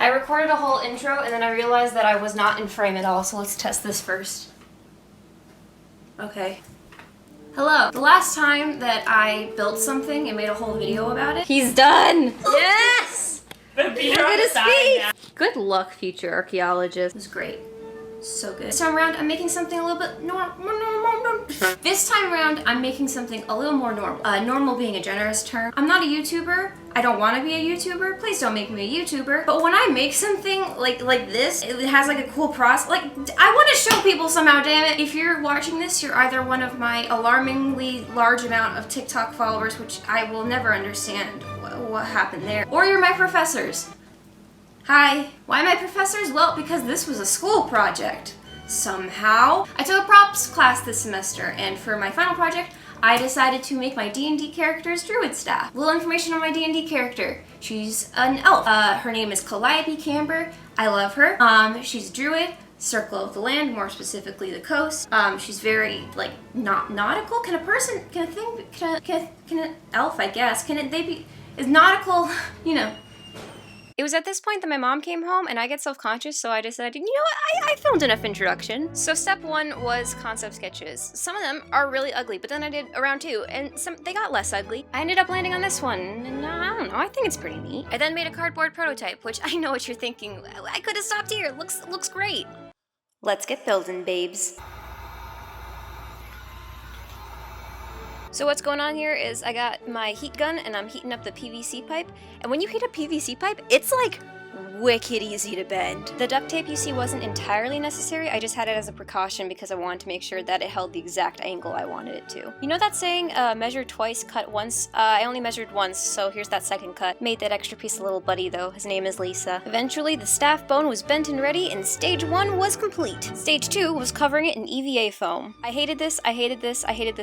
I recorded a whole intro and then I realized that I was not in frame at all, so let's test this first. Okay. Hello. The last time that I built something and made a whole video about it. He's done! Yes! The beer on the side now. Good luck, future archaeologist. It was great. So good. This time around, I'm making something a little bit normal. This time around, I'm making something a little more normal. Normal being a generous term. I'm not a YouTuber. I don't want to be a YouTuber. Please don't make me a YouTuber. But when I make something like this, it has like a cool process. Like, I want to show people somehow, damn it. If you're watching this, you're either one of my alarmingly large amount of TikTok followers, which I will never understand what happened there, or you're my professors. Hi. Why my professors? Well, because this was a school project. Somehow. I took a props class this semester, and for my final project, I decided to make my D&D character's Druid Staff. Little information on my D&D character. She's an elf. Her name is Calliope Camber. I love her. She's Druid, Circle of the Land, more specifically the coast. She's very, like, not nautical. Can an elf, I guess, is nautical, you know. It was at this point that my mom came home and I get self-conscious, so I decided, you know what, I filmed enough introduction. So step one was concept sketches. Some of them are really ugly, but then I did a round two, and they got less ugly. I ended up landing on this one, and I don't know, I think it's pretty neat. I then made a cardboard prototype, which I know what you're thinking. I could have stopped here, looks great. Let's get building, babes. So what's going on here is I got my heat gun and I'm heating up the PVC pipe. And when you heat a PVC pipe, it's like wicked easy to bend. The duct tape you see wasn't entirely necessary, I just had it as a precaution because I wanted to make sure that it held the exact angle I wanted it to. You know that saying, measure twice, cut once? I only measured once, so here's that second cut. Made that extra piece of little buddy though, his name is Lisa. Eventually the staff bone was bent and ready and stage 1 was complete. Stage 2 was covering it in EVA foam. I hated this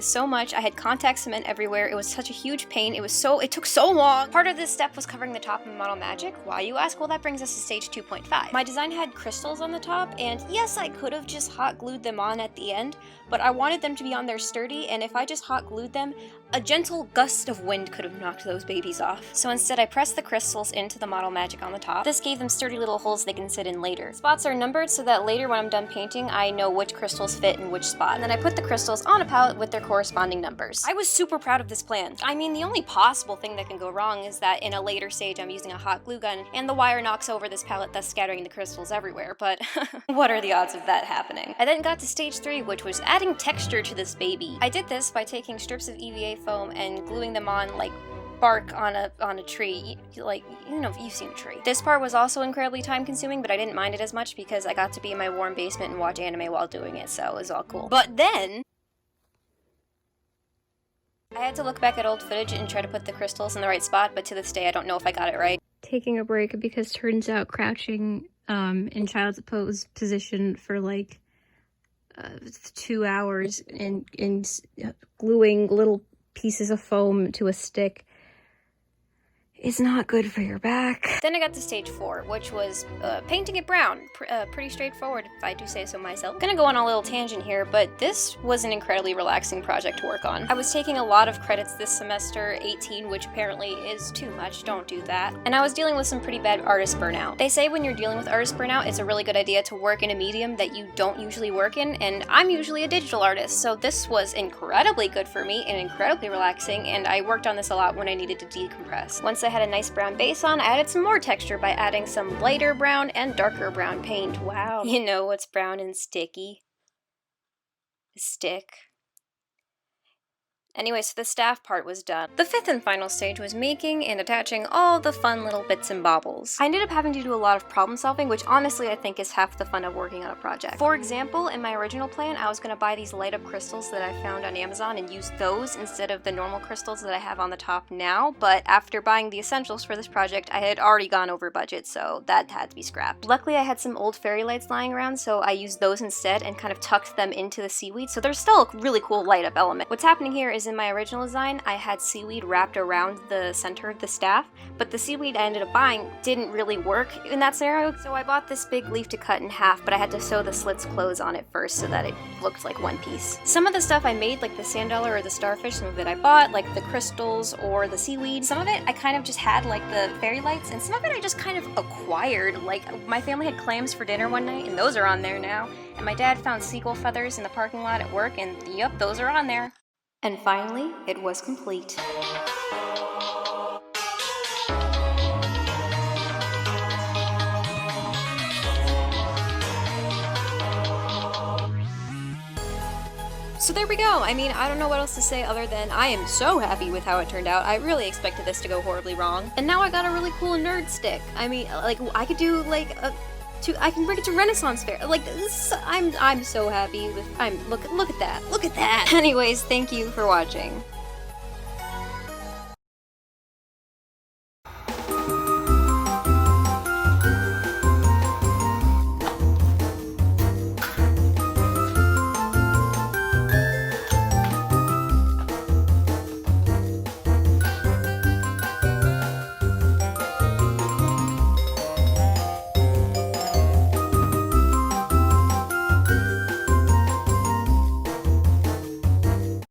so much. I had contact cement everywhere. It was such a huge pain. It took so long. Part of this step was covering the top of Model Magic. Why, you ask? Well, that brings us to stage 2.5. My design had crystals on the top, and yes, I could have just hot glued them on at the end, but I wanted them to be on there sturdy, and if I just hot glued them, a gentle gust of wind could have knocked those babies off. So instead I pressed the crystals into the Model Magic on the top. This gave them sturdy little holes they can sit in later. Spots are numbered so that later when I'm done painting, I know which crystals fit in which spot. And then I put the crystals on a palette with their corresponding numbers. I was super proud of this plan. I mean, the only possible thing that can go wrong is that in a later stage I'm using a hot glue gun and the wire knocks over this palette, thus scattering the crystals everywhere, but what are the odds of that happening? I then got to stage 3, which was adding texture to this baby. I did this by taking strips of EVA foam and gluing them on like bark on a tree. Like, you know, you've seen a tree. This part was also incredibly time consuming, but I didn't mind it as much because I got to be in my warm basement and watch anime while doing it, so it was all cool. But then I had to look back at old footage and try to put the crystals in the right spot, but to this day I don't know if I got it right. Taking a break because turns out crouching in child's pose position for like 2 hours and gluing little pieces of foam to a stick is not good for your back. Then I got to stage 4, which was painting it brown. Pretty straightforward, if I do say so myself. Gonna go on a little tangent here, but this was an incredibly relaxing project to work on. I was taking a lot of credits this semester, 18, which apparently is too much, don't do that. And I was dealing with some pretty bad artist burnout. They say when you're dealing with artist burnout, it's a really good idea to work in a medium that you don't usually work in, and I'm usually a digital artist, so this was incredibly good for me and incredibly relaxing, and I worked on this a lot when I needed to decompress. Once I had a nice brown base on, I added some more texture by adding some lighter brown and darker brown paint. Wow. You know what's brown and sticky? A stick. Anyway, so the staff part was done. The 5th and final stage was making and attaching all the fun little bits and baubles. I ended up having to do a lot of problem solving, which honestly I think is half the fun of working on a project. For example, in my original plan, I was going to buy these light up crystals that I found on Amazon and use those instead of the normal crystals that I have on the top now, but after buying the essentials for this project, I had already gone over budget, so that had to be scrapped. Luckily, I had some old fairy lights lying around, so I used those instead and kind of tucked them into the seaweed, so there's still a really cool light up element. What's happening here is is in my original design, I had seaweed wrapped around the center of the staff, but the seaweed I ended up buying didn't really work in that scenario, so I bought this big leaf to cut in half, but I had to sew the slits closed on it first so that it looked like one piece. Some of the stuff I made, like the sand dollar or the starfish, some of it I bought, like the crystals or the seaweed. Some of it I kind of just had, like the fairy lights, and some of it I just kind of acquired. Like, my family had clams for dinner one night, and those are on there now. And my dad found seagull feathers in the parking lot at work, and yep, those are on there. And finally, it was complete. So there we go. I mean, I don't know what else to say other than I am so happy with how it turned out. I really expected this to go horribly wrong. And now I got a really cool nerd stick. I mean, like, I could do, like, I can bring it to Renaissance Fair. Like, this, I'm so happy with, look at that. Look at that. Anyways, thank you for watching.